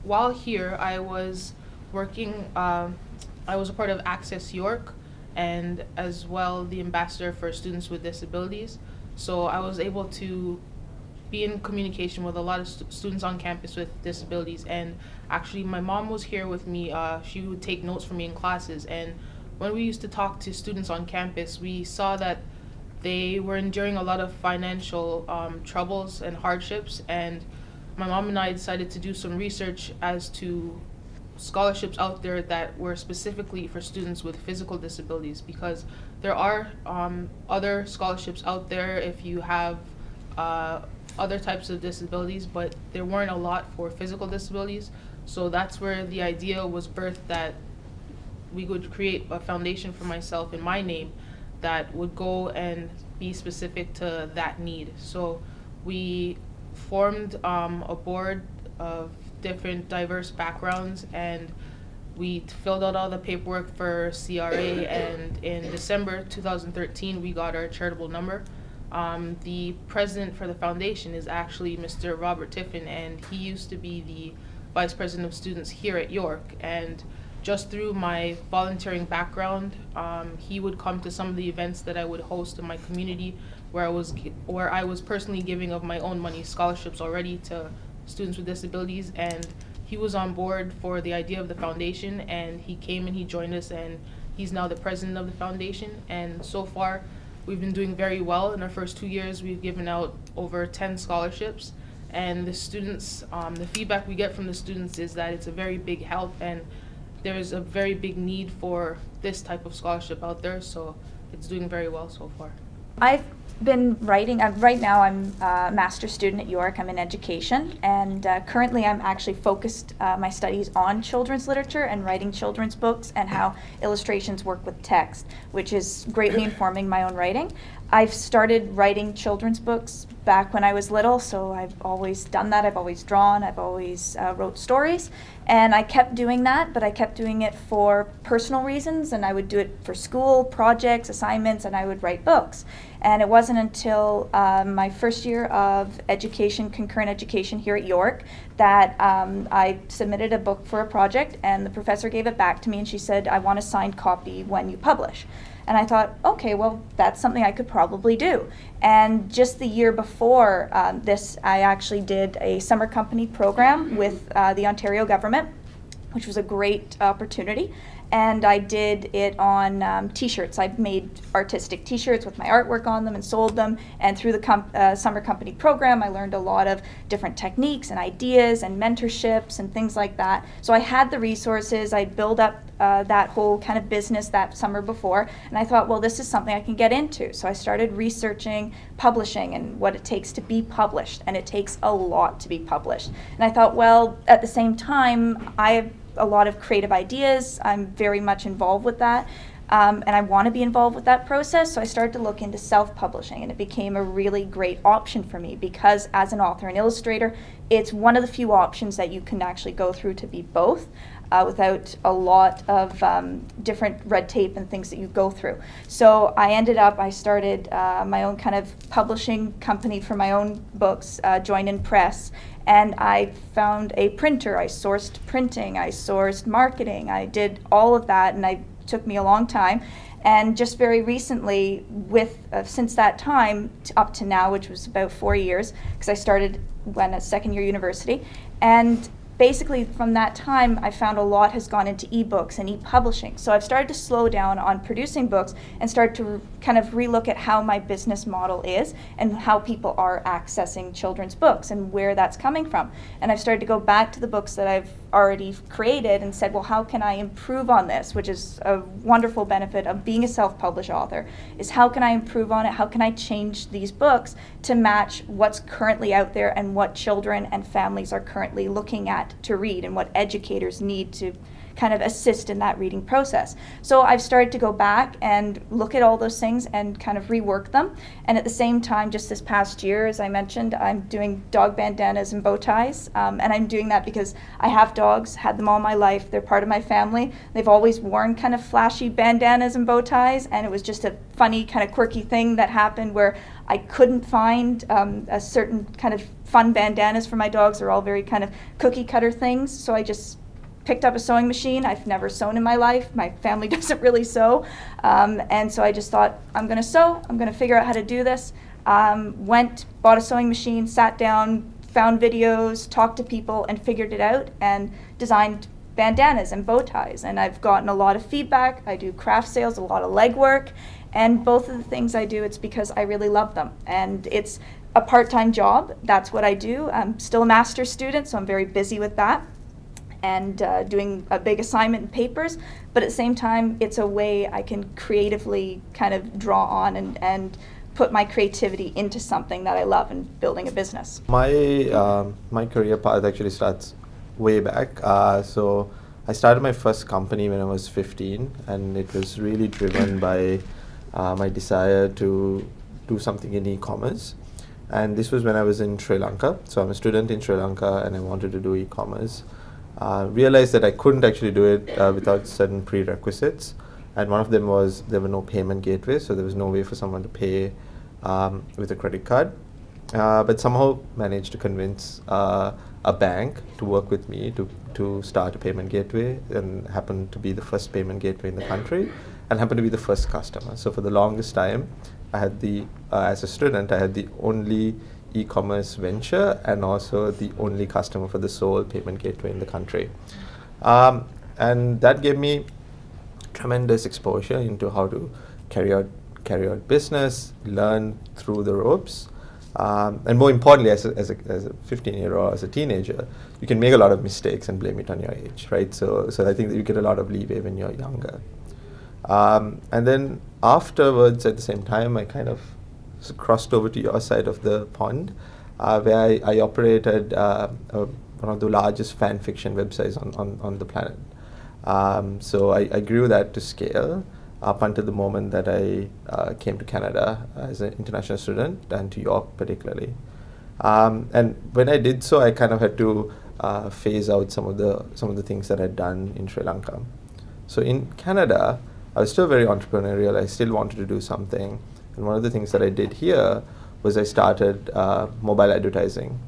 while here, I was working, I was a part of Access York and as well the ambassador for students with disabilities. So I was able to be in communication with a lot of students on campus with disabilities. And actually, my mom was here with me. She would take notes for me in classes. And when we used to talk to students on campus, we saw that they were enduring a lot of financial troubles and hardships. And my mom and I decided to do some research as to scholarships out there that were specifically for students with physical disabilities, because there are other scholarships out there if you have other types of disabilities, but there weren't a lot for physical disabilities. So that's where the idea was birthed, that we would create a foundation for myself in my name that would go and be specific to that need. So we formed a board of different diverse backgrounds, and we filled out all the paperwork for CRA, and in December 2013 we got our charitable number. The president for the foundation is actually Mr. Robert Tiffin, and he used to be the vice president of students here at York. And just through my volunteering background, he would come to some of the events that I would host in my community, where I was personally giving of my own money scholarships already to students with disabilities. And he was on board for the idea of the foundation, and he came and he joined us, and he's now the president of the foundation. And so far, we've been doing very well. In our first 2 years, we've given out over 10 scholarships, and the students, the feedback we get from the students is that it's a very big help, and there's a very big need for this type of scholarship out there, so it's doing very well so far. I've been writing, right now I'm a master's student at York. I'm in education, and currently I'm actually focused my studies on children's literature and writing children's books and how illustrations work with text, which is greatly informing my own writing. I've started writing children's books back when I was little, so I've always done that. I've always drawn, I've always wrote stories, and I kept doing that, but I kept doing it for personal reasons, and I would do it for school projects, assignments, and I would write books. And it wasn't until my first year of education, concurrent education here at York, that I submitted a book for a project, and the professor gave it back to me, and she said, "I want a signed copy when you publish." And I thought, okay, well, that's something I could probably do. And just the year before this, I actually did a summer company program with the Ontario government, which was a great opportunity. And I did it on t-shirts. I made artistic t-shirts with my artwork on them and sold them. And through the summer company program, I learned a lot of different techniques and ideas and mentorships and things like that. So I had the resources. I built up that whole kind of business that summer before. And I thought, well, this is something I can get into. So I started researching publishing and what it takes to be published. And it takes a lot to be published. And I thought, well, at the same time, I have a lot of creative ideas. I'm very much involved with that, and I want to be involved with that process. So I started to look into self-publishing, and it became a really great option for me, because as an author and illustrator, it's one of the few options that you can actually go through to be both, without a lot of different red tape and things that you go through. So I started my own kind of publishing company for my own books, Join in Press, and I found a printer. I sourced printing, I sourced marketing, I did all of that, and it took me a long time. And just very recently, since that time up to now, which was about 4 years, because I started when at second year university, and basically from that time, I found a lot has gone into ebooks and e-publishing. So I've started to slow down on producing books and start to kind of relook at how my business model is and how people are accessing children's books and where that's coming from. And I've started to go back to the books that I've already created and said, well, how can I improve on this? Which is a wonderful benefit of being a self-published author, is how can I improve on it? How can I change these books to match what's currently out there and what children and families are currently looking at to read, and what educators need to kind of assist in that reading process. So I've started to go back and look at all those things and kind of rework them. And at the same time, just this past year, as I mentioned, I'm doing dog bandanas and bow ties. And I'm doing that because I have dogs, had them all my life. They're part of my family. They've always worn kind of flashy bandanas and bow ties. And it was just a funny kind of quirky thing that happened where I couldn't find a certain kind of fun bandanas for my dogs. They're all very kind of cookie cutter things. So I just picked up a sewing machine. I've never sewn in my life. My family doesn't really sew. And so I just thought, I'm going to sew. I'm going to figure out how to do this. Went, bought a sewing machine, sat down, found videos, talked to people, and figured it out and designed bandanas and bow ties. And I've gotten a lot of feedback. I do craft sales, a lot of legwork. And both of the things I do, it's because I really love them. And it's a part-time job. That's what I do. I'm still a master's student, so I'm very busy with that and doing a big assignment and papers. But at the same time, it's a way I can creatively kind of draw on and put my creativity into something that I love and building a business. My career path actually starts way back. So I started my first company when I was 15, and it was really driven by my desire to do something in e-commerce. And this was when I was in Sri Lanka. So I'm a student in Sri Lanka and I wanted to do e-commerce. Realized that I couldn't actually do it without certain prerequisites. And one of them was there were no payment gateways, so there was no way for someone to pay with a credit card. But somehow managed to convince a bank to work with me to start a payment gateway, and happened to be the first payment gateway in the country and happened to be the first customer. So for the longest time, I had as a student, I had the only e-commerce venture and also the only customer for the sole payment gateway in the country. And that gave me tremendous exposure into how to carry out business, learn through the ropes. And more importantly, as a 15-year-old, as a teenager, you can make a lot of mistakes and blame it on your age, right? So I think that you get a lot of leeway when you're younger. And then afterwards, at the same time, I kind of crossed over to your side of the pond, where I operated one of the largest fan fiction websites on the planet. So I grew that to scale up until the moment that I came to Canada as an international student, and to York particularly. And when I did so, I kind of had to phase out some of the things that I'd done in Sri Lanka. So in Canada, I was still very entrepreneurial. I still wanted to do something. And one of the things that I did here was I started mobile advertising.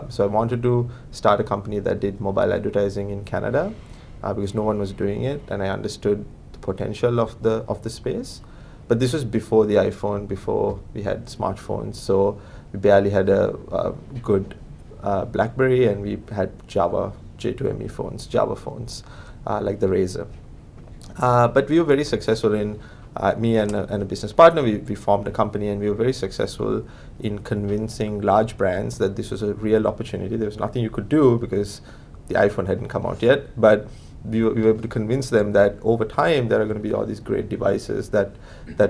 So I wanted to start a company that did mobile advertising in Canada because no one was doing it, and I understood the potential of the space. But this was before the iPhone, before we had smartphones. So we barely had a good BlackBerry, and we had Java J2ME phones, Java phones, like the Razor. But we were very successful in, me and a business partner, we formed a company, and we were very successful in convincing large brands that this was a real opportunity. There was nothing you could do because the iPhone hadn't come out yet, but we were able to convince them that over time there are going to be all these great devices that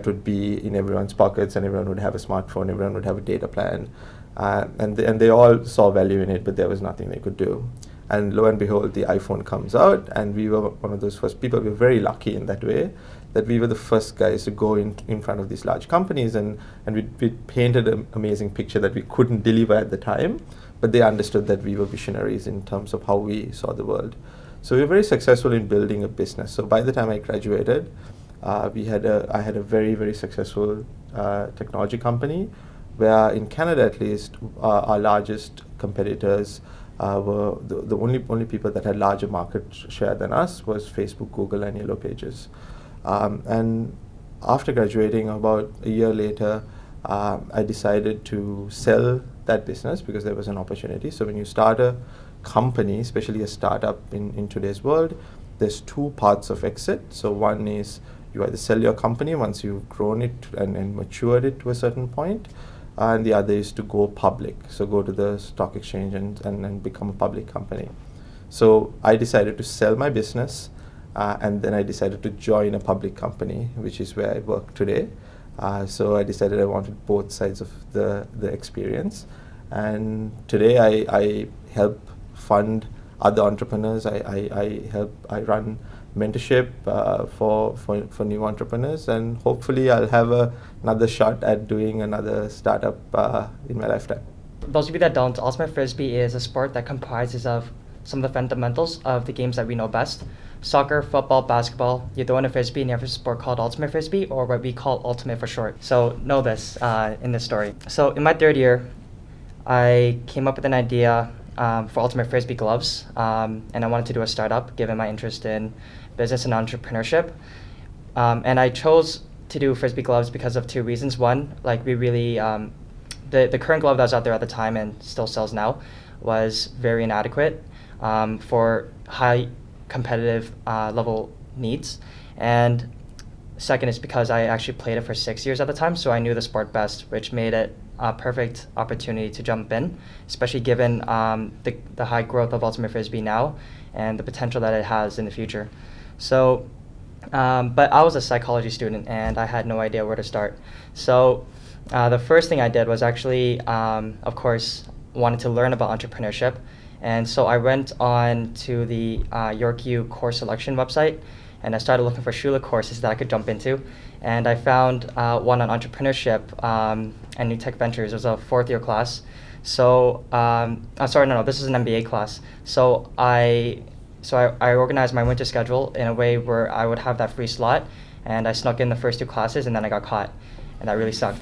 would be in everyone's pockets, and everyone would have a smartphone, everyone would have a data plan, and they all saw value in it, but there was nothing they could do. And lo and behold, the iPhone comes out, and we were one of those first people. We were very lucky in that way, that we were the first guys to go in front of these large companies, and we painted an amazing picture that we couldn't deliver at the time, but they understood that we were visionaries in terms of how we saw the world. So we were very successful in building a business. So by the time I graduated, I had a very, very successful technology company, where in Canada at least, our largest competitors were the only people that had larger market share than us was Facebook, Google, and Yellow Pages. And after graduating, about a year later, I decided to sell that business because there was an opportunity. So when you start a company, especially a startup in today's world, there's two parts of exit. So one is you either sell your company once you've grown it and matured it to a certain point, and the other is to go public, so go to the stock exchange and become a public company. So I decided to sell my business, and then I decided to join a public company, which is where I work today. So I decided I wanted both sides of the experience, and today I help fund other entrepreneurs. I run mentorship for new entrepreneurs, and hopefully I'll have another shot at doing another startup in my lifetime. Those of you that don't, Ultimate Frisbee is a sport that comprises of some of the fundamentals of the games that we know best. Soccer, football, basketball. You throw in a Frisbee and you have a sport called Ultimate Frisbee, or what we call Ultimate for short. So know this in this story. So in my third year, I came up with an idea for Ultimate Frisbee gloves, and I wanted to do a startup given my interest in business and entrepreneurship. And I chose to do Frisbee gloves because of two reasons. One, like we really, the current glove that was out there at the time and still sells now was very inadequate for high competitive level needs. And second is because I actually played it for 6 years at the time, so I knew the sport best, which made it a perfect opportunity to jump in, especially given the high growth of Ultimate Frisbee now and the potential that it has in the future. So, but I was a psychology student and I had no idea where to start. So the first thing I did was actually, of course, wanted to learn about entrepreneurship. And so I went on to the York U course selection website, and I started looking for Shula courses that I could jump into. And I found one on entrepreneurship and new tech ventures. It was a fourth year class. So, this is an MBA class. So I organized my winter schedule in a way where I would have that free slot, and I snuck in the first two classes, and then I got caught, and that really sucked.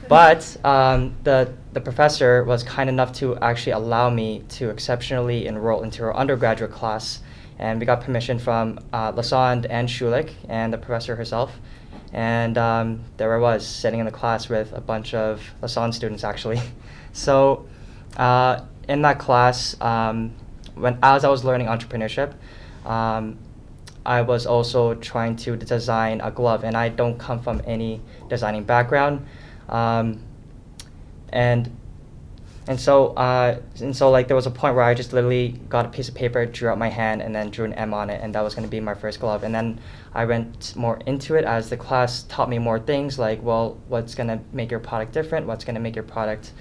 But the professor was kind enough to actually allow me to exceptionally enroll into her undergraduate class, and we got permission from Lasand and Schulich and the professor herself. And there I was, sitting in the class with a bunch of Lasand students, actually. So in that class, as I was learning entrepreneurship, I was also trying to design a glove, and I don't come from any designing background. And so like there was a point where I just literally got a piece of paper, drew out my hand, and then drew an M on it, and that was going to be my first glove. And then I went more into it as the class taught me more things, like, well, what's going to make your product different? What's going to make your product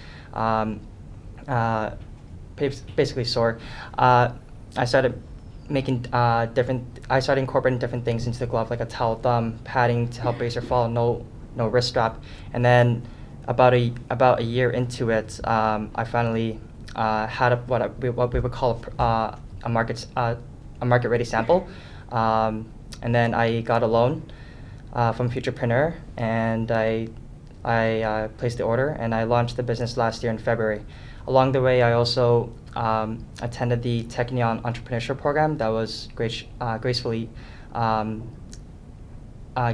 basically soar? I started incorporating different things into the glove, like a towel thumb, padding to help brace or fall, no wrist strap. And then about a year into it, I finally had what we would call a market ready sample, and then I got a loan from Futurepreneur, and I placed the order, and I launched the business last year in February. Along the way, I also attended the Technion Entrepreneurship program that was gracefully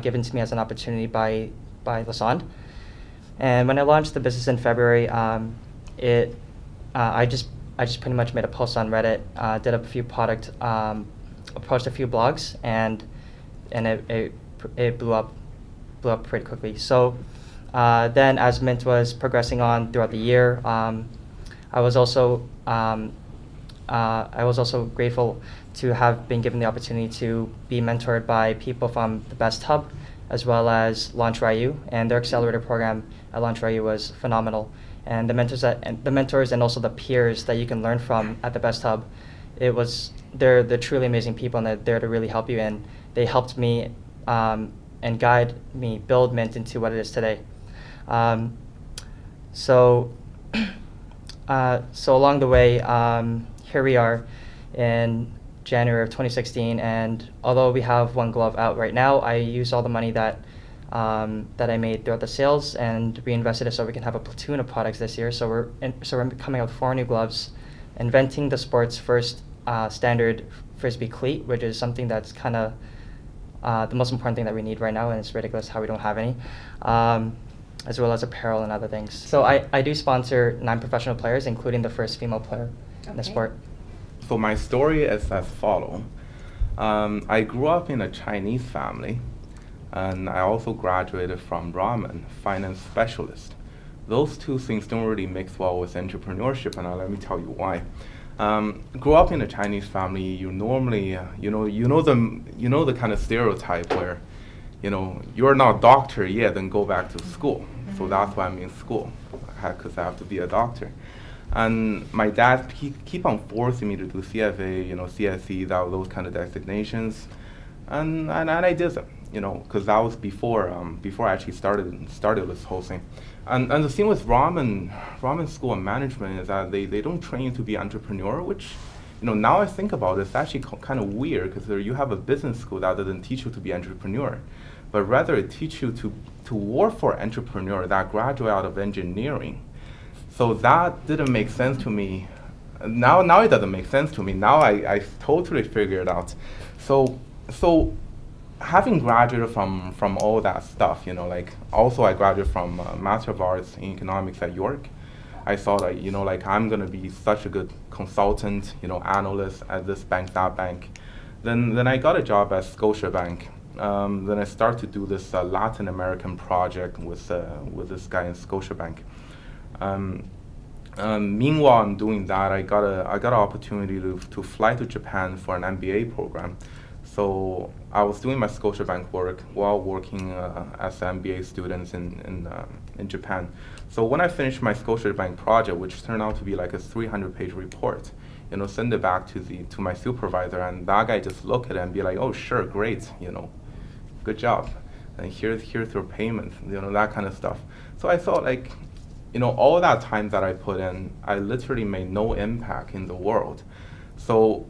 given to me as an opportunity by Lasand. And when I launched the business in February, I just pretty much made a post on Reddit, did a few approached a few blogs, and it blew up pretty quickly. So then, as Mint was progressing on throughout the year, I was also grateful to have been given the opportunity to be mentored by people from the Best Hub, as well as Launch Ryu, and their accelerator program at Launch Ryu was phenomenal. And the mentors and also the peers that you can learn from at the Best Hub, they're truly amazing people, and they're there to really help you. And they helped me and guide me build Mint into what it is today. So along the way, here we are in January of 2016, and although we have one glove out right now, I used all the money that I made throughout the sales and reinvested it so we can have a platoon of products this year. So we're coming out with 4 new gloves, inventing the sport's first standard Frisbee cleat, which is something that's kind of the most important thing that we need right now, and it's ridiculous how we don't have any, as well as apparel and other things. So I do sponsor 9 professional players, including the first female player in the sport. So my story is as follows. I grew up in a Chinese family, and I also graduated from ramen, finance specialist. Those two things don't really mix well with entrepreneurship, and let me tell you why. Grew up in a Chinese family, you normally, you know the kind of stereotype where, you're not a doctor yet, then go back to school. So that's why I'm in school, because I have to be a doctor. And my dad keep on forcing me to do CFA, CSE, those kind of designations, and I did them, because that was before I actually started this whole thing. And the thing with ramen school of management is that they don't train you to be entrepreneur, which, now I think about it, it's actually kind of weird, because you have a business school that doesn't teach you to be entrepreneur, but rather it teach you to work for entrepreneur that graduate out of engineering. So that didn't make sense to me. Now it doesn't make sense to me. Now I totally figured it out. So having graduated from all that stuff, also I graduated from Master of Arts in Economics at York. I thought, I'm gonna be such a good consultant, analyst at this bank, that bank. Then I got a job at Scotiabank. Then I started to do this Latin American project with this guy in Scotiabank. Meanwhile, I'm doing that. I got an opportunity to fly to Japan for an MBA program. So I was doing my Scotiabank work while working as an MBA student in Japan. So when I finished my Scotiabank project, which turned out to be like a 300-page report, send it back to my supervisor, and that guy just look at it and be like, "Oh, sure, great, good job, and here's your payment," that kind of stuff. So I thought, all that time that I put in, I literally made no impact in the world. So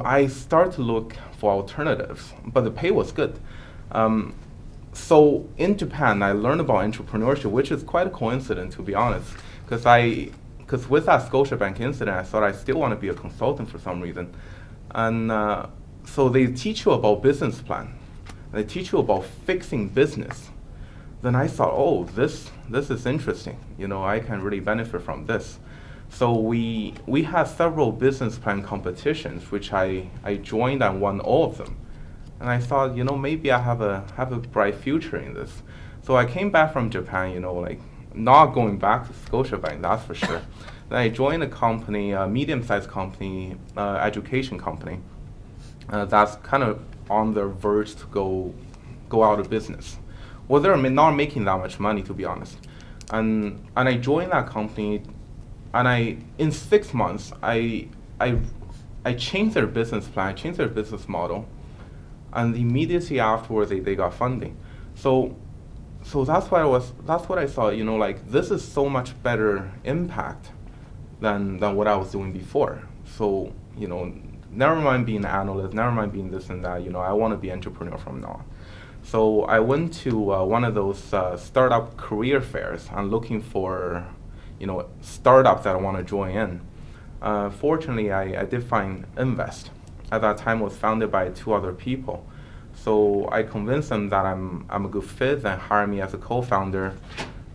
I started to look for alternatives, but the pay was good. So in Japan, I learned about entrepreneurship, which is quite a coincidence, to be honest, because with that Scotiabank incident, I thought I still want to be a consultant for some reason. And so they teach you about business plan. They teach you about fixing business. Then I thought, oh, this is interesting. I can really benefit from this. So we had several business plan competitions, which I joined and won all of them. And I thought, maybe I have a bright future in this. So I came back from Japan, not going back to Scotiabank, that's for sure. Then I joined a company, a medium-sized company, education company, that's kind of on the verge to go out of business. Well, they're not making that much money, to be honest. And I joined that company, and in 6 months, I changed their business plan, I changed their business model, and immediately afterwards they got funding. So that's what I thought, this is so much better impact than what I was doing before. So, never mind being an analyst, never mind being this and that, I want to be entrepreneur from now on. So I went to one of those startup career fairs. I'm looking for, startups that I want to join in. Fortunately, I did find Nvest. At that time, it was founded by 2 other people. So I convinced them that I'm a good fit and hired me as a co-founder.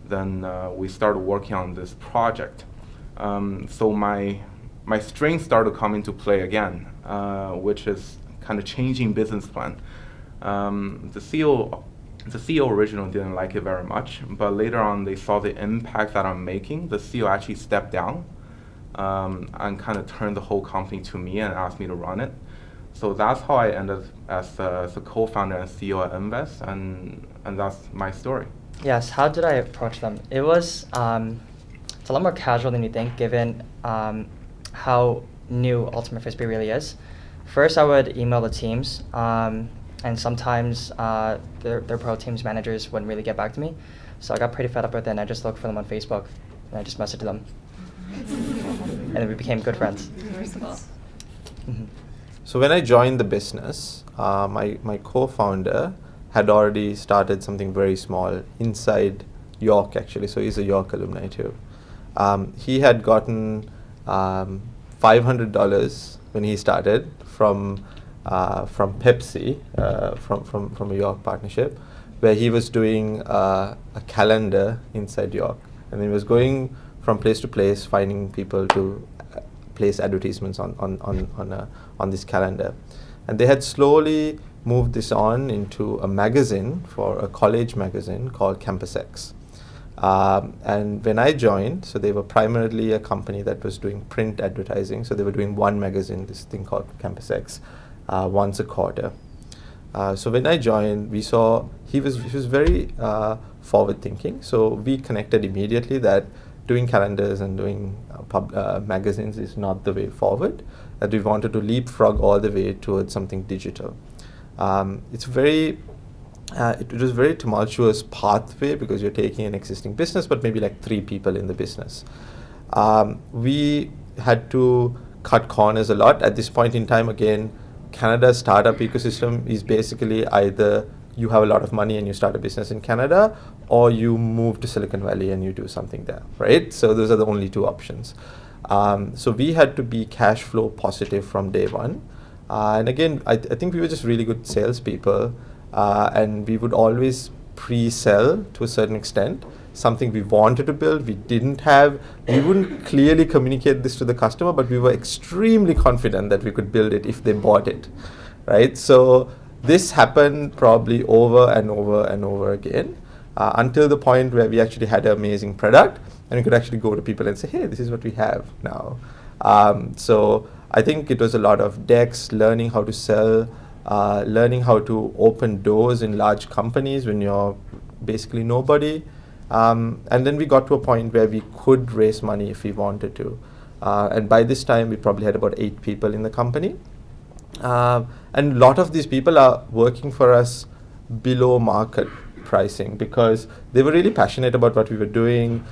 Then we started working on this project. So my strengths started to come into play again, which is kind of changing business plan. The CEO originally didn't like it very much, but later on they saw the impact that I'm making. The CEO actually stepped down and kind of turned the whole company to me and asked me to run it. So that's how I ended as a co-founder and CEO at Nvest, and that's my story. Yes, how did I approach them? It was it's a lot more casual than you think, given how new Ultimate Frisbee really is. First, I would email the teams, and sometimes their pro teams managers wouldn't really get back to me. So I got pretty fed up with it, and I just looked for them on Facebook, and I just messaged them. And then we became good friends. Mm-hmm. So when I joined the business, my co-founder had already started something very small inside York, actually. So he's a York alumni too. He had gotten $500 when he started from Pepsi, from a York partnership, where he was doing a calendar inside York, and he was going from place to place, finding people to place advertisements on this calendar. And they had slowly moved this on into a magazine, for a college magazine called Campus X. And when I joined, so they were primarily a company that was doing print advertising. So they were doing one magazine, this thing called Campus X, once a quarter. So when I joined, we saw he was very forward thinking. So we connected immediately that doing calendars and doing magazines is not the way forward, that we wanted to leapfrog all the way towards something digital. It was a very tumultuous pathway because you're taking an existing business, but maybe like 3 people in the business. We had to cut corners a lot. At this point in time, again, Canada's startup ecosystem is basically either you have a lot of money and you start a business in Canada, or you move to Silicon Valley and you do something there, right? So those are the only 2 options. So we had to be cash flow positive from day one. And again, I think we were just really good salespeople, and we would always pre-sell to a certain extent something we wanted to build, we didn't have. We wouldn't clearly communicate this to the customer, but we were extremely confident that we could build it if they bought it, right? So this happened probably over and over and over again, until the point where we actually had an amazing product and we could actually go to people and say, hey, this is what we have now. So I think it was a lot of decks, learning how to sell, learning how to open doors in large companies when you're basically nobody. And then we got to a point where we could raise money if we wanted to. And by this time, we probably had about 8 people in the company. And a lot of these people are working for us below market pricing because they were really passionate about what we were doing.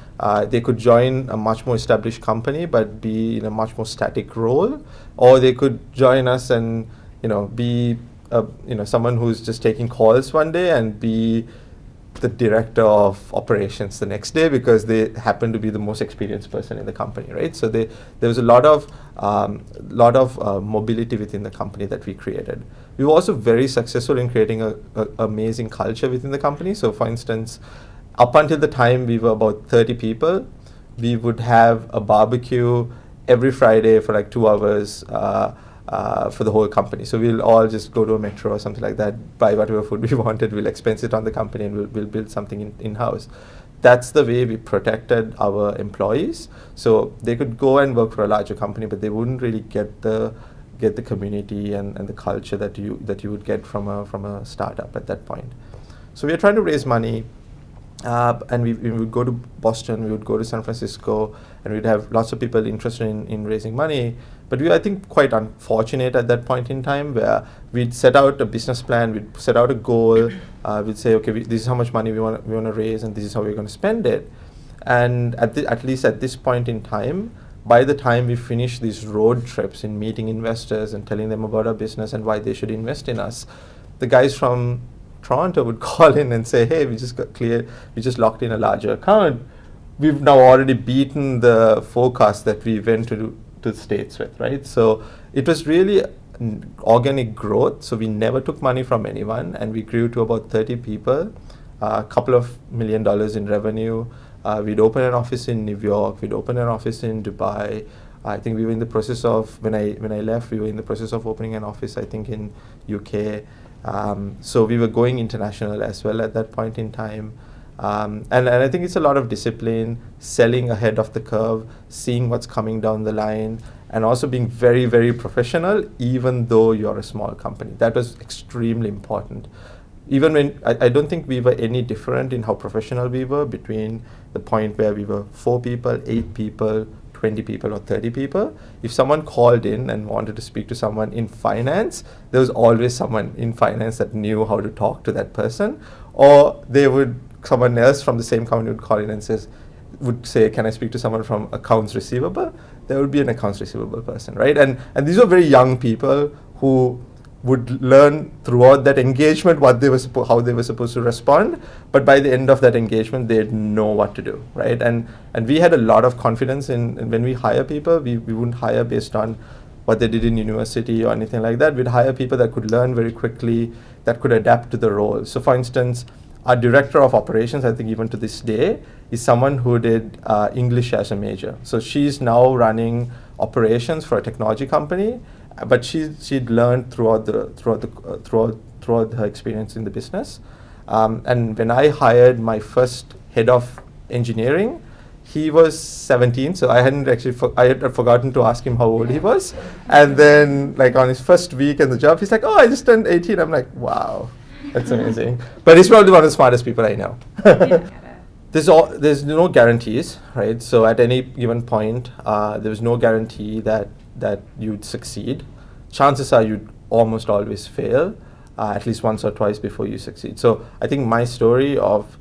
They could join a much more established company but be in a much more static role, or they could join us and be someone who's just taking calls one day and be the director of operations the next day because they happen to be the most experienced person in the company, right? So there was a lot of mobility within the company that we created. We were also very successful in creating a amazing culture within the company. So for instance, up until the time we were about 30 people, we would have a barbecue every Friday for like 2 hours for the whole company. So we'll all just go to a metro or something like that, buy whatever food we wanted, we'll expense it on the company, and we'll build something in-house. That's the way we protected our employees. So they could go and work for a larger company, but they wouldn't really get the community and the culture that you would get from a startup at that point. So we are trying to raise money, and we would go to Boston, we would go to San Francisco, and we'd have lots of people interested in raising money. But we were, I think, quite unfortunate at that point in time where we'd set out a business plan, we'd set out a goal, we'd say, okay, this is how much money we want to raise, and this is how we're going to spend it. And at least at this point in time, by the time we finish these road trips in meeting investors and telling them about our business and why they should invest in us, the guys from Toronto would call in and say, hey, we just got cleared, we just locked in a larger account. We've now already beaten the forecast that we went to the States with, right? So it was really organic growth. So we never took money from anyone, and we grew to about 30 people, a couple of $1 million in revenue. We'd open an office in New York, we'd open an office in Dubai. I think we were in the process of, when I left, we were in the process of opening an office, I think, in UK. So we were going international as well at that point in time. And I think it's a lot of discipline, selling ahead of the curve, seeing what's coming down the line, and also being very, very professional, even though you're a small company. That was extremely important. Even when, I don't think we were any different in how professional we were between the point where we were 4 people, 8 people, 20 people, or 30 people. If someone called in and wanted to speak to someone in finance, there was always someone in finance that knew how to talk to that person, or someone else from the same company would call in and would say, can I speak to someone from accounts receivable? There would be an accounts receivable person, right? And these were very young people who would learn throughout that engagement how they were supposed to respond. But by the end of that engagement, they'd know what to do, right? And we had a lot of confidence in when we hire people, we wouldn't hire based on what they did in university or anything like that. We'd hire people that could learn very quickly, that could adapt to the role. So for instance, our director of operations, I think even to this day, is someone who did English as a major. So she's now running operations for a technology company, but she'd learned throughout her experience in the business. And when I hired my first head of engineering, he was 17, so I had forgotten to ask him how old he was. And then, like, on his first week in the job, he's like, "Oh, I just turned 18." I'm like, "Wow, that's amazing." But he's probably one of the smartest people I know. there's no guarantees, right? So at any given point, there's no guarantee that you'd succeed. Chances are you'd almost always fail, at least once or twice before you succeed. So I think my story of,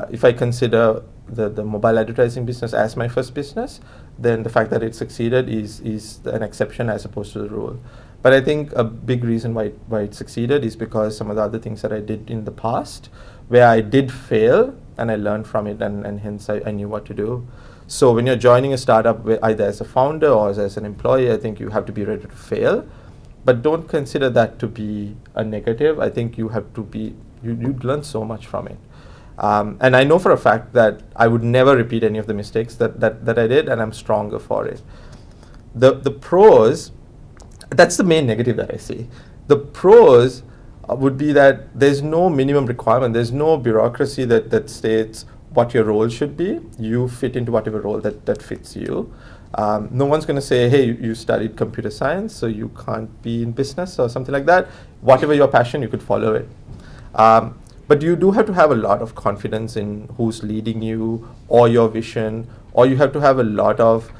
if I consider the mobile advertising business as my first business, then the fact that it succeeded is an exception as opposed to the rule. But I think a big reason why it succeeded is because some of the other things that I did in the past, where I did fail and I learned from it, and hence I knew what to do. So when you're joining a startup, either as a founder or as an employee, I think you have to be ready to fail, but don't consider that to be a negative. I think you have to be, you'd learn so much from it. And I know for a fact that I would never repeat any of the mistakes that I did, and I'm stronger for it. The pros, that's the main negative that I see. The pros would be that there's no minimum requirement, there's no bureaucracy that states what your role should be. You fit into whatever role that fits you. No one's going to say, hey, you studied computer science, so you can't be in business or something like that. Whatever your passion, you could follow it. But you do have to have a lot of confidence in who's leading you or your vision, or you have to have a lot of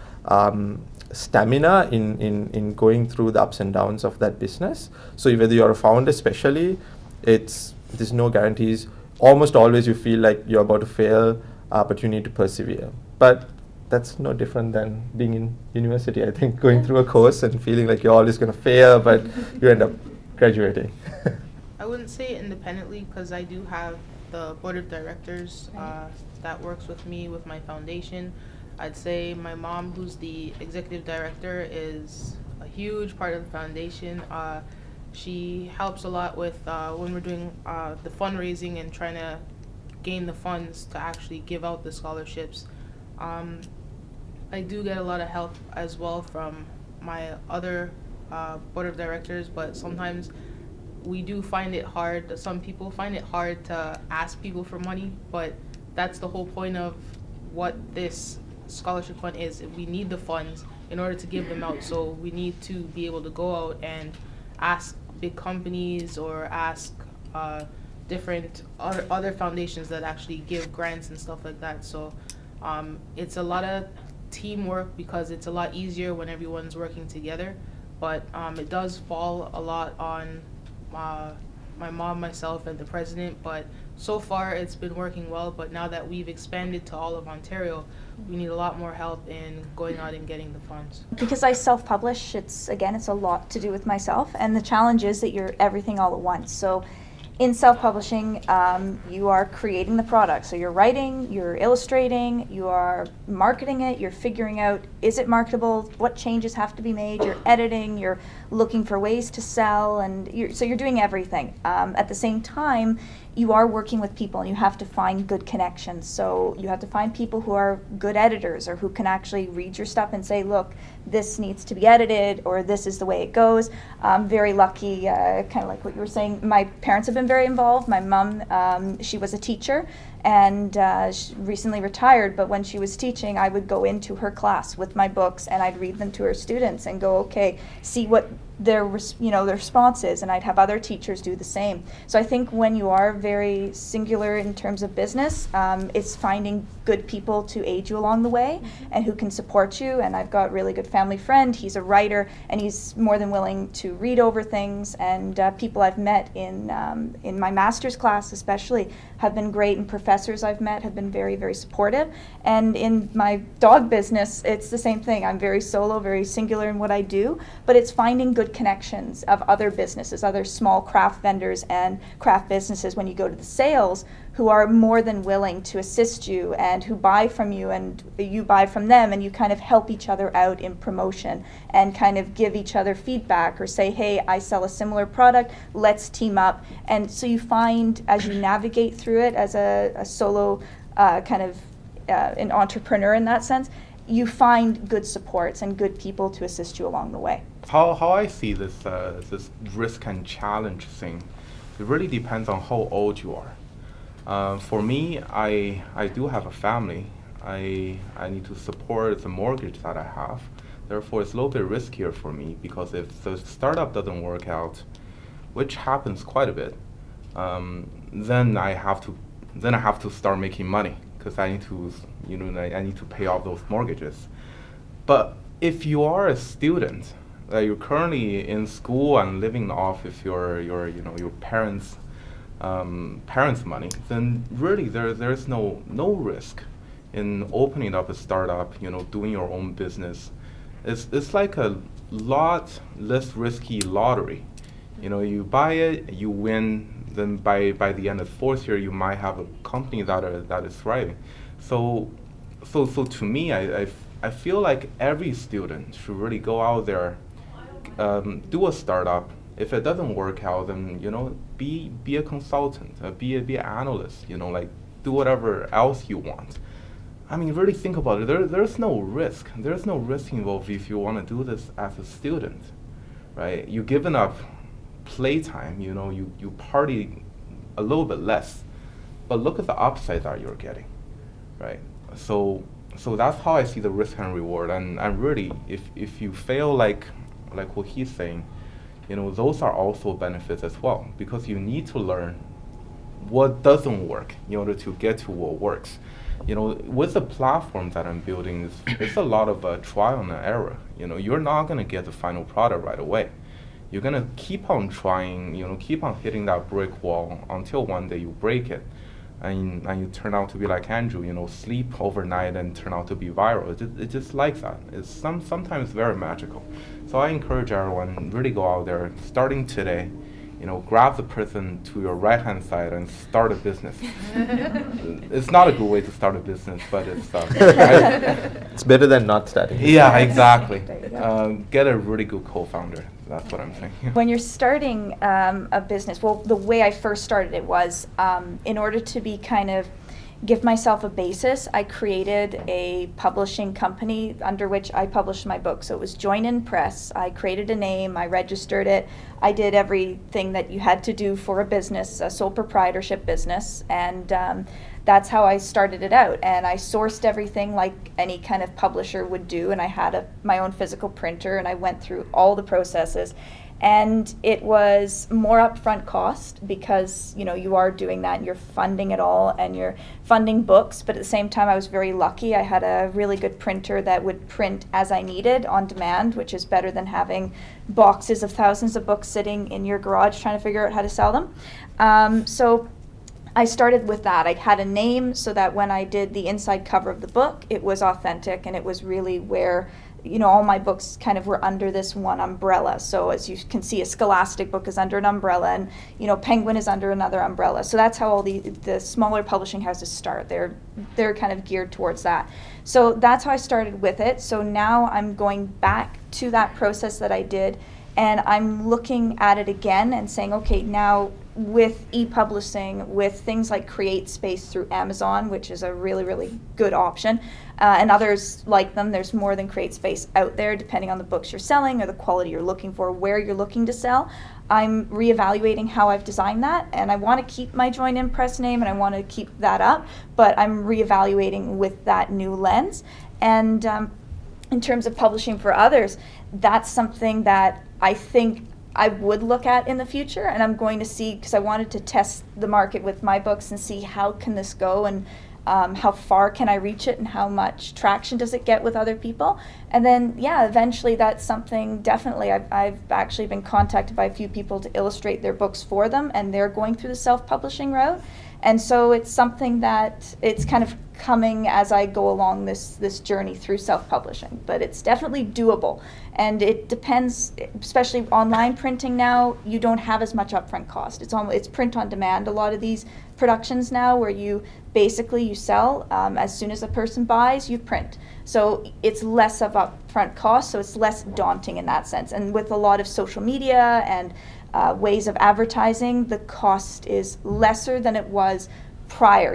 stamina in going through the ups and downs of that business. So whether you're a founder especially, there's no guarantees. Almost always you feel like you're about to fail, but you need to persevere. But that's no different than being in university, I think, going through a course and feeling like you're always going to fail, but you end up graduating. I wouldn't say independently, because I do have the board of directors that works with me with my foundation. I'd say my mom, who's the executive director, is a huge part of the foundation. She helps a lot with when we're doing the fundraising and trying to gain the funds to actually give out the scholarships. I do get a lot of help as well from my other board of directors, but sometimes we do find it hard. Some people find it hard to ask people for money, but that's the whole point of what this scholarship fund is. We need the funds in order to give them out, so we need to be able to go out and ask big companies or ask different other foundations that actually give grants and stuff like that. So it's a lot of teamwork, because it's a lot easier when everyone's working together, but it does fall a lot on my mom, myself, and the president. But so far it's been working well, but now that we've expanded to all of Ontario, we need a lot more help in going out and getting the funds. Because I self-publish, it's a lot to do with myself, and the challenge is that you're everything all at once. So in self-publishing, you are creating the product. So you're writing, you're illustrating, you are marketing it, you're figuring out, is it marketable, what changes have to be made, you're editing, you're looking for ways to sell, and you're doing everything. At the same time, you are working with people, and you have to find good connections. So you have to find people who are good editors, or who can actually read your stuff and say, look, this needs to be edited, or this is the way it goes. I'm very lucky, kind of like what you were saying, my parents have been very involved. My mom, she was a teacher, and she recently retired, but when she was teaching, I would go into her class with my books, and I'd read them to her students and go, okay, see what their response is, and I'd have other teachers do the same. So I think when you are very singular in terms of business, it's finding good people to aid you along the way, and who can support you. And I've got a really good family friend, he's a writer, and he's more than willing to read over things. And people I've met in my master's class especially have been great, and professors I've met have been very, very supportive. And in my dog business, it's the same thing. I'm very solo, very singular in what I do, but it's finding good connections of other businesses, other small craft vendors and craft businesses when you go to the sales, who are more than willing to assist you, and who buy from you and you buy from them, and you kind of help each other out in promotion and kind of give each other feedback, or say, hey, I sell a similar product, let's team up. And so you find, as you navigate through it as a solo kind of an entrepreneur in that sense, you find good supports and good people to assist you along the way. How I see this risk and challenge thing, it really depends on how old you are. For me, I do have a family. I need to support the mortgage that I have. Therefore, it's a little bit riskier for me, because if the startup doesn't work out, which happens quite a bit, then I have to start making money, because I need to, I need to pay off those mortgages. But if you are a student, you're currently in school and living off of your parents' money, then really there's no risk in opening up a startup, doing your own business. It's like a lot less risky lottery. You buy it, you win. Then by the end of the fourth year, you might have a company that is thriving. So to me, I feel like every student should really go out there, do a startup. If it doesn't work out, then be a consultant, be an analyst. Like do whatever else you want. I mean, really think about it. There's no risk. There's no risk involved if you want to do this as a student, right? You're giving up playtime. You party a little bit less, but look at the upside that you're getting, right? So that's how I see the risk and reward. And really, if you fail, like what he's saying, those are also benefits as well, because you need to learn what doesn't work in order to get to what works. With the platform that I'm building, it's a lot of trial and error. You're not going to get the final product right away. You're going to keep on trying, keep on hitting that brick wall until one day you break it. And you turn out to be like Andrew, sleep overnight and turn out to be viral. It's just like that. It's sometimes very magical. So I encourage everyone, really go out there, starting today, grab the person to your right-hand side and start a business. It's not a good way to start a business, but it's... it's better than not starting. Yeah, exactly. Get a really good co-founder. That's what I'm saying. When you're starting a business, well, the way I first started it was in order to be kind of give myself a basis, I created a publishing company under which I published my book. So it was Join In Press. I created a name, I registered it. I did everything that you had to do for a business, a sole proprietorship business, and that's how I started it out. And I sourced everything like any kind of publisher would do, and I had my own physical printer, and I went through all the processes. And it was more upfront cost because you are doing that and you're funding it all and you're funding books, but at the same time I was very lucky. I had a really good printer that would print as I needed on demand, which is better than having boxes of thousands of books sitting in your garage trying to figure out how to sell them. So I started with that. I had a name so that when I did the inside cover of the book, it was authentic and it was really where all my books kind of were under this one umbrella. So as you can see, a Scholastic book is under an umbrella and, Penguin is under another umbrella. So that's how all the smaller publishing houses start. They're kind of geared towards that. So that's how I started with it. So now I'm going back to that process that I did, and I'm looking at it again and saying, okay, now with e-publishing, with things like Create Space through Amazon, which is a really, really good option, and others like them. There's more than Create Space out there, depending on the books you're selling or the quality you're looking for, where you're looking to sell. I'm reevaluating how I've designed that, and I want to keep my Join In Press name, and I want to keep that up, but I'm reevaluating with that new lens. And in terms of publishing for others, that's something that I think I would look at in the future, and I'm going to see, because I wanted to test the market with my books and see how can this go and how far can I reach it and how much traction does it get with other people. And then, eventually that's something definitely. I've actually been contacted by a few people to illustrate their books for them, and they're going through the self-publishing route. And so it's something that it's kind of coming as I go along this journey through self-publishing. But it's definitely doable. And it depends, especially online printing now, you don't have as much upfront cost. It's print on demand. A lot of these productions now where you sell as soon as a person buys, you print. So it's less of upfront cost, so it's less daunting in that sense. And with a lot of social media and ways of advertising, the cost is lesser than it was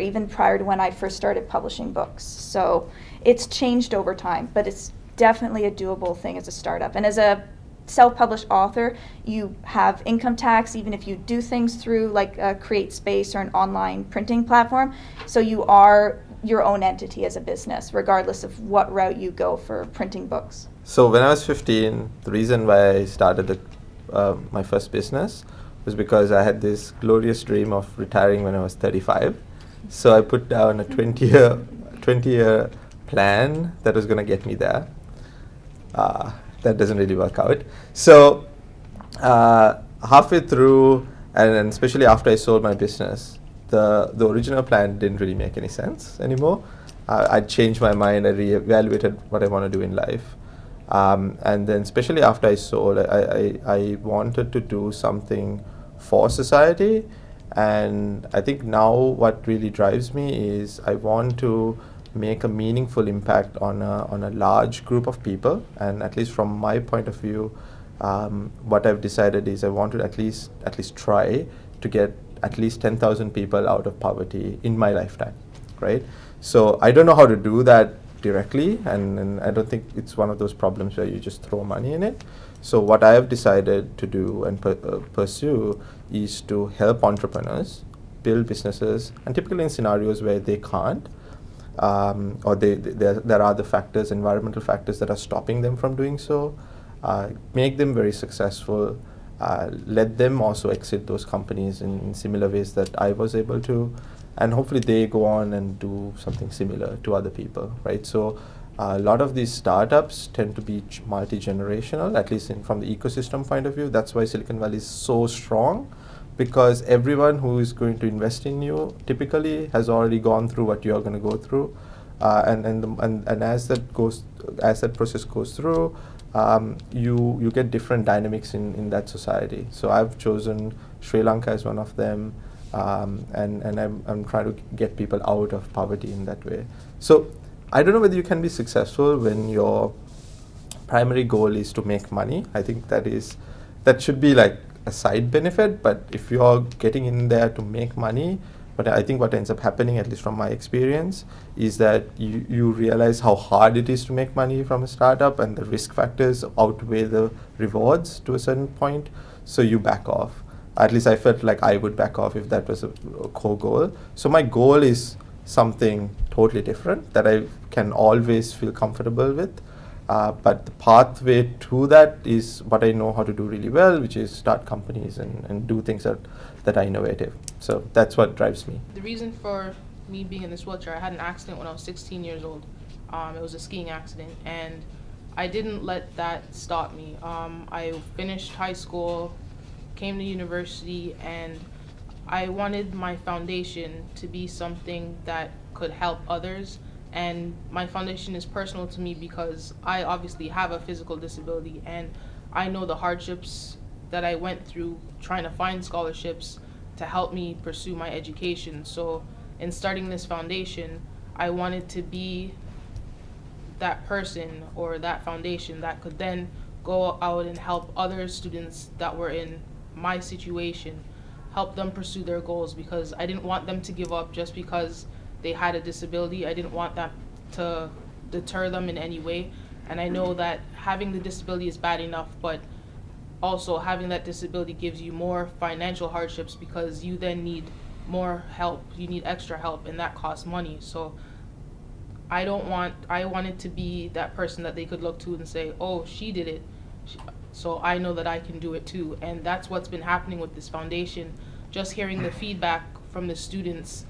even prior to when I first started publishing books. So it's changed over time, but it's definitely a doable thing as a startup. And as a self-published author, you have income tax, even if you do things through like Create Space or an online printing platform. So you are your own entity as a business, regardless of what route you go for printing books. So when I was 15, the reason why I started my first business was because I had this glorious dream of retiring when I was 35. So I put down a 20-year plan that was going to get me there. That doesn't really work out. So halfway through, and especially after I sold my business, the original plan didn't really make any sense anymore. I changed my mind. I reevaluated what I want to do in life. And then especially after I sold, I wanted to do something for society. And I think now what really drives me is I want to make a meaningful impact on a large group of people. And at least from my point of view, what I've decided is I want to at least try to get at least 10,000 people out of poverty in my lifetime, right? So I don't know how to do that directly, and I don't think it's one of those problems where you just throw money in it. So what I have decided to do and pursue is to help entrepreneurs build businesses, and typically in scenarios where they can't, or there are other factors, environmental factors that are stopping them from doing so, make them very successful, let them also exit those companies in similar ways that I was able to, and hopefully they go on and do something similar to other people, right? So a lot of these startups tend to be multi-generational, at least from the ecosystem point of view. That's why Silicon Valley is so strong, because everyone who is going to invest in you typically has already gone through what you're going to go through, and as that process goes through, you get different dynamics in that society. So I've chosen Sri Lanka as one of them, and I'm trying to get people out of poverty in that way. So I don't know whether you can be successful when your primary goal is to make money. I think that should be like a side benefit, but if you're getting in there to make money, but I think what ends up happening, at least from my experience, is that you realize how hard it is to make money from a startup, and the risk factors outweigh the rewards to a certain point, so you back off. At least I felt like I would back off if that was a core goal. So my goal is something totally different that I can always feel comfortable with. But the pathway to that is what I know how to do really well, which is start companies and do things that are innovative. So that's what drives me. The reason for me being in this wheelchair, I had an accident when I was 16 years old. It was a skiing accident, and I didn't let that stop me. I finished high school, came to university, and I wanted my foundation to be something that could help others. And my foundation is personal to me because I obviously have a physical disability, and I know the hardships that I went through trying to find scholarships to help me pursue my education. So in starting this foundation, I wanted to be that person or that foundation that could then go out and help other students that were in my situation, help them pursue their goals, because I didn't want them to give up just because they had a disability. I didn't want that to deter them in any way. And I know that having the disability is bad enough, but also having that disability gives you more financial hardships because you then need more help. You need extra help, and that costs money. So I wanted to be that person that they could look to and say, oh, she did it, so I know that I can do it too. And that's what's been happening with this foundation. Just hearing the feedback from the students,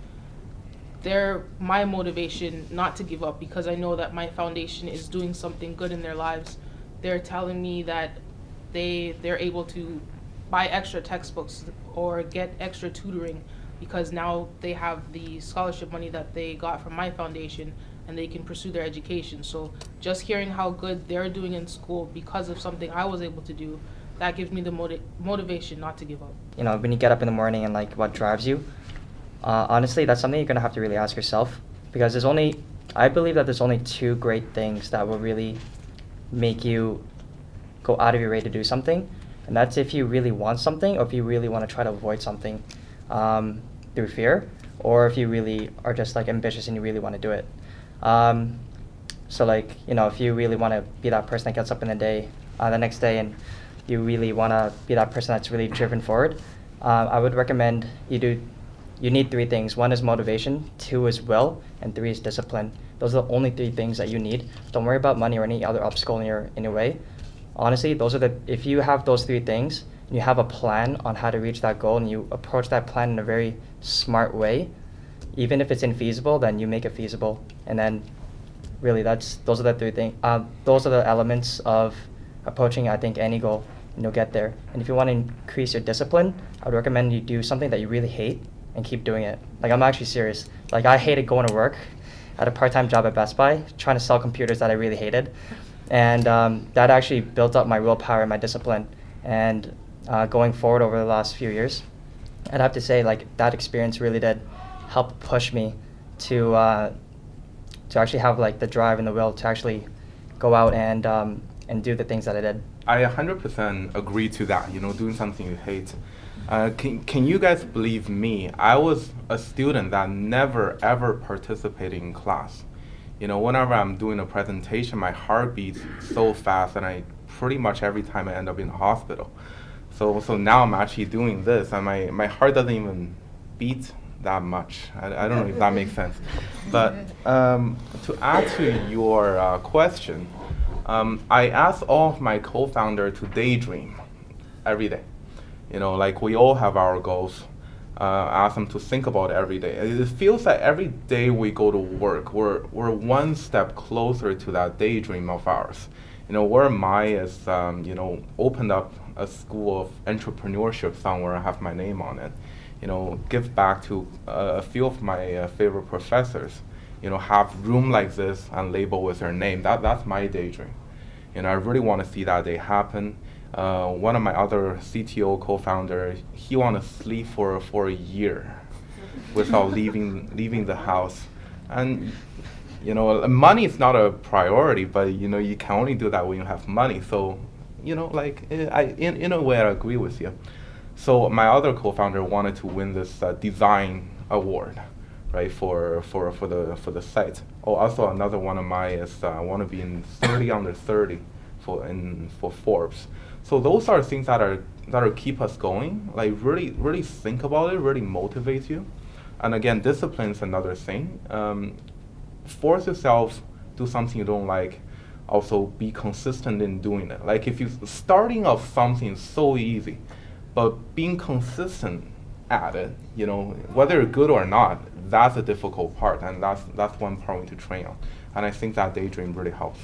they're my motivation not to give up, because I know that my foundation is doing something good in their lives. They're telling me that they're able to buy extra textbooks or get extra tutoring because now they have the scholarship money that they got from my foundation, and they can pursue their education. So just hearing how good they're doing in school because of something I was able to do, that gives me the motivation not to give up. You know, when you get up in the morning and like what drives you, honestly, that's something you're gonna have to really ask yourself, because I believe that there's only two great things that will really make you go out of your way to do something, and that's if you really want something, or if you really want to try to avoid something through fear, or if you really are just like ambitious and you really want to do it. So like, you know, if you really want to be that person that gets up in the next day, and you really want to be that person that's really driven forward, I would recommend you need three things. One is motivation, two is will, and three is discipline. Those are the only three things that you need. Don't worry about money or any other obstacle in your way. Honestly, if you have those three things, and you have a plan on how to reach that goal, and you approach that plan in a very smart way, even if it's infeasible, then you make it feasible. And then really those are the three things. Those are the elements of approaching, I think, any goal, and you'll get there. And if you want to increase your discipline, I would recommend you do something that you really hate and keep doing it. Like, I'm actually serious. Like, I hated going to work at a part-time job at Best Buy, trying to sell computers that I really hated. And that actually built up my willpower and my discipline. And going forward over the last few years, I'd have to say, like, that experience really did help push me to actually have, like, the drive and the will to actually go out and do the things that I did. I 100% agree to that, doing something you hate. Can you guys believe me? I was a student that never ever participated in class. Whenever I'm doing a presentation, my heart beats so fast, and I pretty much every time I end up in the hospital. So now I'm actually doing this, and my heart doesn't even beat that much. I don't know if that makes sense. But to add to your question, I asked all of my co-founders to daydream every day. Like, we all have our goals. Ask them to think about it every day. It feels like every day we go to work, we're one step closer to that daydream of ours. Where Mai has, opened up a school of entrepreneurship somewhere, I have my name on it. Give back to a few of my favorite professors. Have room like this and label with their name. That's my daydream. I really want to see that day happen. One of my other CTO co-founders, he want to sleep for a year without leaving the house. And money is not a priority, but you can only do that when you have money. So in a way, I agree with you. So my other co-founder wanted to win this design award, right, for the site. Oh, also another one of mine is I want to be in 30 under 30 for Forbes. So those are things that keep us going. Like, really think about it, really motivate you. And again, discipline is another thing. Force yourself, do something you don't like. Also, be consistent in doing it. Like, if you starting off something so easy, but being consistent at it, whether good or not, that's a difficult part, and that's one part we need to train on. And I think that daydream really helps.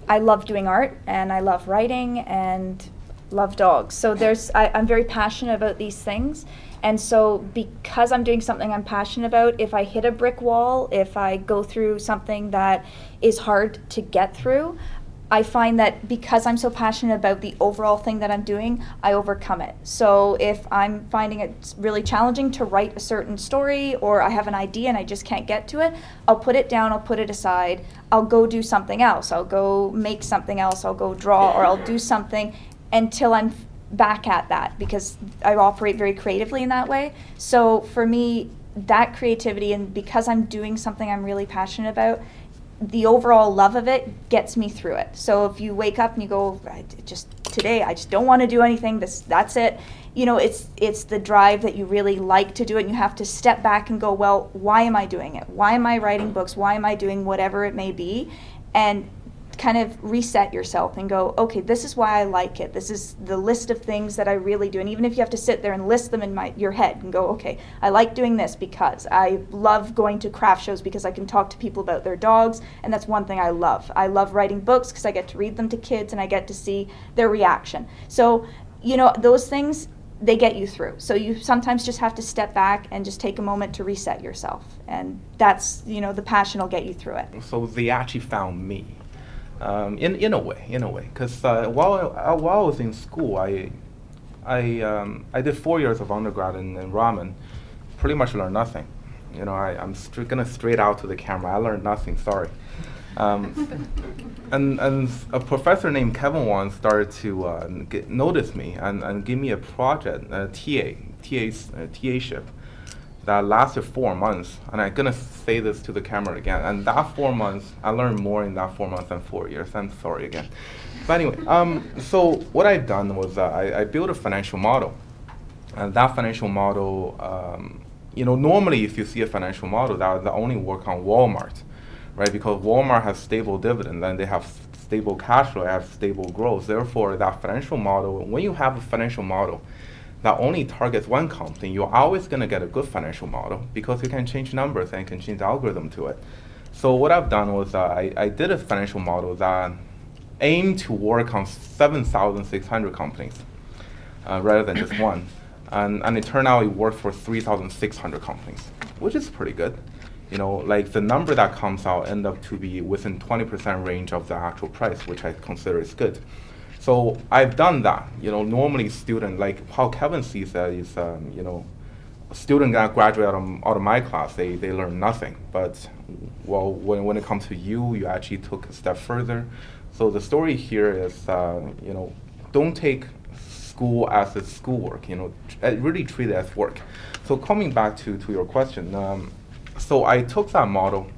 I love doing art, and I love writing, and love dogs. So I'm very passionate about these things. And so because I'm doing something I'm passionate about, if I hit a brick wall, if I go through something that is hard to get through, I find that because I'm so passionate about the overall thing that I'm doing, I overcome it. So if I'm finding it really challenging to write a certain story, or I have an idea and I just can't get to it, I'll put it down, I'll put it aside, I'll go do something else, I'll go make something else, I'll go draw, or I'll do something until I'm back at that, because I operate very creatively in that way. So for me, that creativity, and because I'm doing something I'm really passionate about, the overall love of it gets me through it. So if you wake up and you go, today I just don't want to do anything, that's it. It's the drive that you really like to do it, and you have to step back and go, well, why am I doing it? Why am I writing books? Why am I doing whatever it may be? And kind of reset yourself and go, okay, this is why I like it. This is the list of things that I really do. And even if you have to sit there and list them in your head and go, okay, I like doing this because I love going to craft shows because I can talk to people about their dogs, and that's one thing I love. I love writing books because I get to read them to kids and I get to see their reaction. So, those things, they get you through. So you sometimes just have to step back and just take a moment to reset yourself. And that's, the passion will get you through it. So they actually found me. In a way, because while I was in school, I did 4 years of undergrad in ramen, pretty much learned nothing. I'm gonna straight out to the camera. I learned nothing. Sorry. And a professor named Kevin Wong started to notice me and give me a project, TA-ship. That lasted 4 months, and I'm gonna say this to the camera again. And that 4 months, I learned more in that 4 months than 4 years. I'm sorry again. But anyway, so what I've done was I built a financial model, and that financial model, normally if you see a financial model, that only work on Walmart, right? Because Walmart has stable dividend, and they have stable cash flow, they have stable growth. Therefore, that financial model, when you have a financial model, that only targets one company, you're always going to get a good financial model because you can change numbers and can change the algorithm to it. So what I've done was I did a financial model that aimed to work on 7,600 companies rather than just one. And it turned out it worked for 3,600 companies, which is pretty good. Like the number that comes out end up to be within 20% range of the actual price, which I consider is good. So I've done that. Normally student, like how Kevin sees that is, a student that graduate out of my class, they learn nothing. But well, when it comes to you actually took a step further. So the story here is, don't take school as a schoolwork. Really treat it as work. So coming back to your question, so I took that model,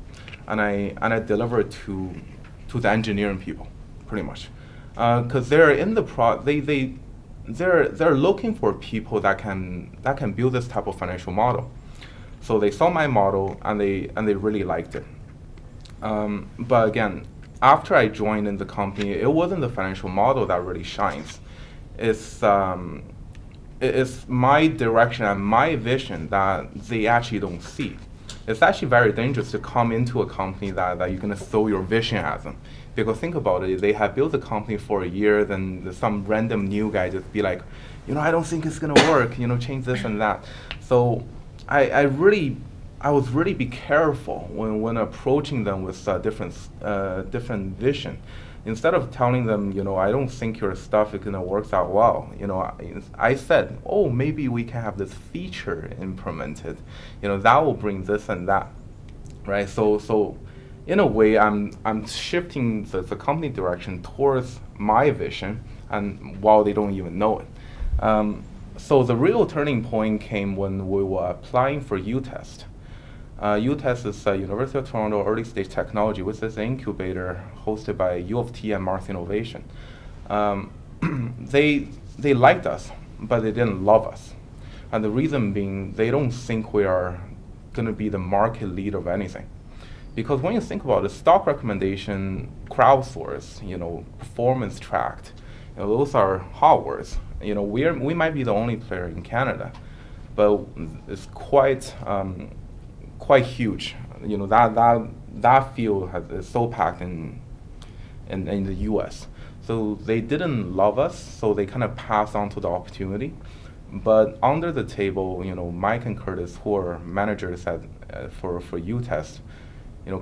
and I delivered it to the engineering people, pretty much, because they're in the they're looking for people that can build this type of financial model. So they saw my model and they really liked it. But again, after I joined in the company, it wasn't the financial model that really shines. It's my direction and my vision that they actually don't see. It's actually very dangerous to come into a company that you're going to throw your vision at them. Because think about it, they have built the company for a year, then some random new guy just be like, I don't think it's going to work, change this and that. So I was really be careful when approaching them with different vision. Instead of telling them, I don't think your stuff is going to work out well, I said, maybe we can have this feature implemented, that will bring this and that, right? So in a way, I'm shifting the company direction towards my vision, and while they don't even know it. So the real turning point came when we were applying for UTest. UTest is University of Toronto Early Stage Technology, which is an incubator hosted by U of T and Mars Innovation. They liked us, but they didn't love us. And the reason being, they don't think we are going to be the market leader of anything. Because when you think about it, stock recommendation, crowdsource, performance tracked, those are hot words. We might be the only player in Canada, but it's quite huge. That field is so packed in the U.S. So they didn't love us, so they kind of passed on to the opportunity. But under the table, Mike and Curtis, who are managers for UTest,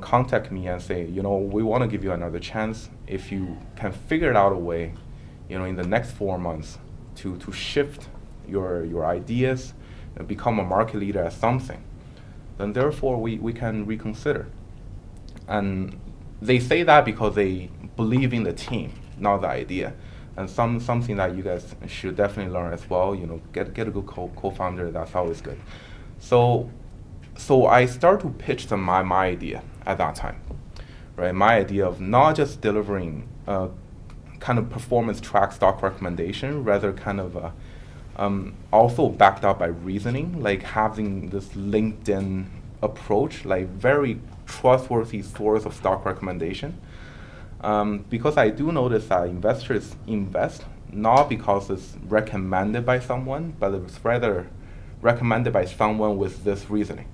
contact me and say, we want to give you another chance. If you can figure out a way, in the next 4 months to shift your ideas, become a market leader at something, then therefore we can reconsider. And they say that because they believe in the team, not the idea. And something that you guys should definitely learn as well, get a good co-founder, that's always good. So I start to pitch them my idea at that time, right? My idea of not just delivering kind of performance track stock recommendation, rather kind of also backed up by reasoning, like having this LinkedIn approach, like very trustworthy source of stock recommendation. Because I do notice that investors invest not because it's recommended by someone, but it's rather recommended by someone with this reasoning.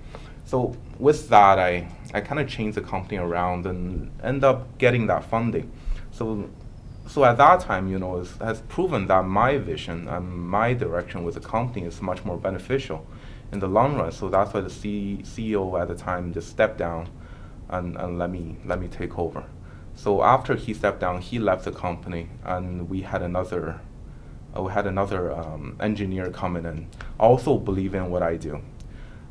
So with that, I kind of changed the company around and end up getting that funding. So at that time, it has proven that my vision and my direction with the company is much more beneficial in the long run. So that's why the CEO at the time just stepped down and let me take over. So after he stepped down, he left the company, and we had another engineer come in and also believe in what I do.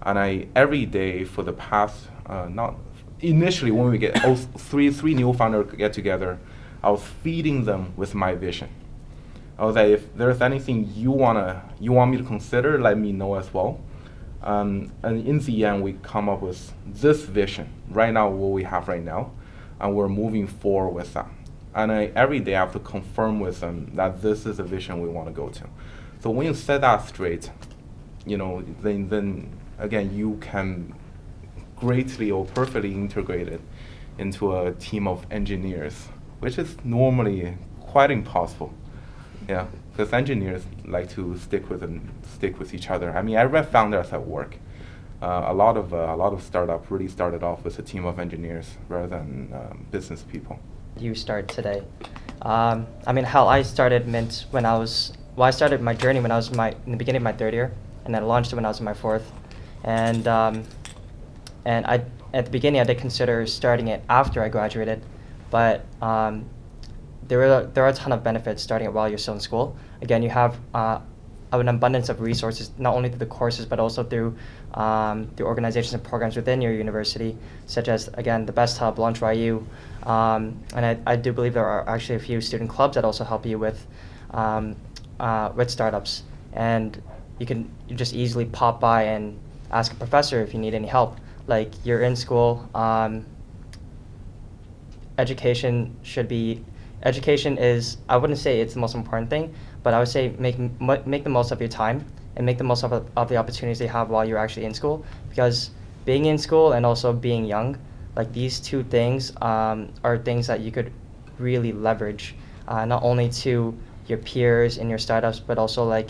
And I every day for the past not initially when we get three new founders get together, I was feeding them with my vision. I was like, if there's anything you want me to consider, let me know as well. And in the end, we come up with this vision right now, what we have right now, and we're moving forward with that. And every day I have to confirm with them that this is the vision we want to go to. So when you set that straight, then again, you can greatly or perfectly integrate it into a team of engineers, which is normally quite impossible. Yeah, because engineers like to stick with each other. I mean, I read founders at work. A lot of startup really started off with a team of engineers rather than business people. You start today. I mean, how I started meant when I started my journey when I was in the beginning of my third year, and then launched it when I was in my fourth. And I, at the beginning, I did consider starting it after I graduated, but there are a ton of benefits starting it while you're still in school. Again, you have an abundance of resources, not only through the courses, but also through organizations and programs within your university, such as, again, the Best Hub, Launch YU, and I do believe there are actually a few student clubs that also help you with startups. And you just easily pop by and ask a professor if you need any help. Like, you're in school, education is, I wouldn't say it's the most important thing, but I would say make the most of your time and make the most of the opportunities you have while you're actually in school. Because being in school and also being young, like, these two things are things that you could really leverage, not only to your peers in your startups, but also, like,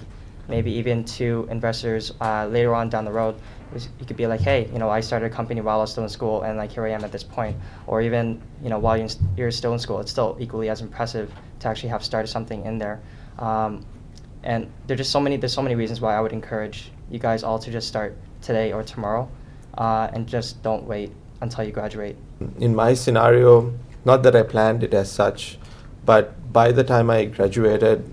maybe even to investors later on down the road. You could be like, hey, I started a company while I was still in school, and, like, here I am at this point. Or even, while you're still in school, it's still equally as impressive to actually have started something in there. And there's so many reasons why I would encourage you guys all to just start today or tomorrow, and just don't wait until you graduate. In my scenario, not that I planned it as such, but by the time I graduated,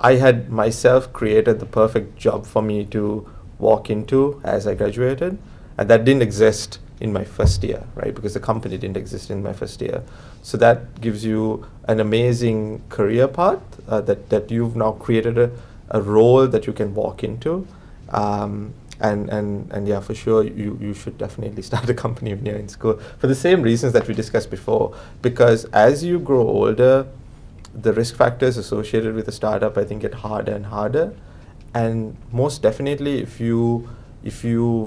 I had myself created the perfect job for me to walk into as I graduated, and that didn't exist in my first year, right? Because the company didn't exist in my first year. So that gives you an amazing career path that you've now created a role that you can walk into. And yeah, for sure, you should definitely start a company when you're in school for the same reasons that we discussed before. Because as you grow older, the risk factors associated with a startup, I think, get harder and harder. And most definitely, if you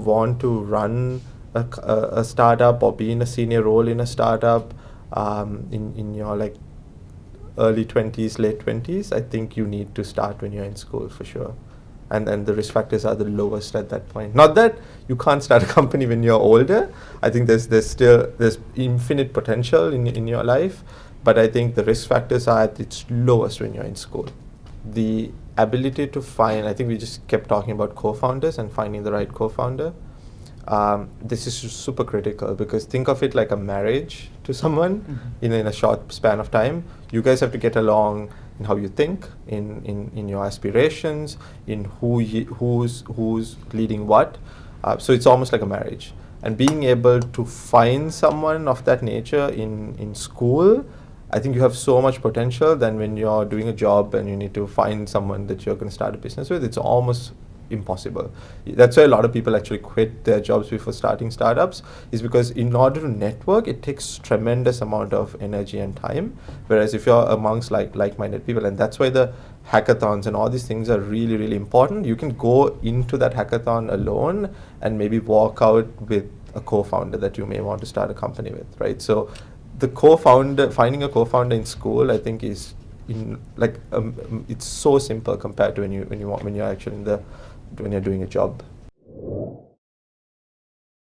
want to run a startup or be in a senior role in a startup in your, like, early 20s, late 20s, I think you need to start when you're in school for sure. And the risk factors are the lowest at that point. Not that you can't start a company when you're older. I think there's infinite potential in your life, but I think the risk factors are at its lowest when you're in school. The ability to find, I think we just kept talking about co-founders and finding the right co-founder. This is super critical, because think of it like a marriage to someone in a short span of time. You guys have to get along in how you think, in your aspirations, in who's leading what. So it's almost like a marriage. And being able to find someone of that nature in school, I think you have so much potential than when you're doing a job and you need to find someone that you're going to start a business with. It's almost impossible. That's why a lot of people actually quit their jobs before starting startups, is because in order to network, it takes tremendous amount of energy and time. Whereas if you're amongst like-minded people, and that's why the hackathons and all these things are really, really important. You can go into that hackathon alone and maybe walk out with a co-founder that you may want to start a company with, right? So finding a co-founder in school, I think, is it's so simple compared to when you're actually when you're doing a job.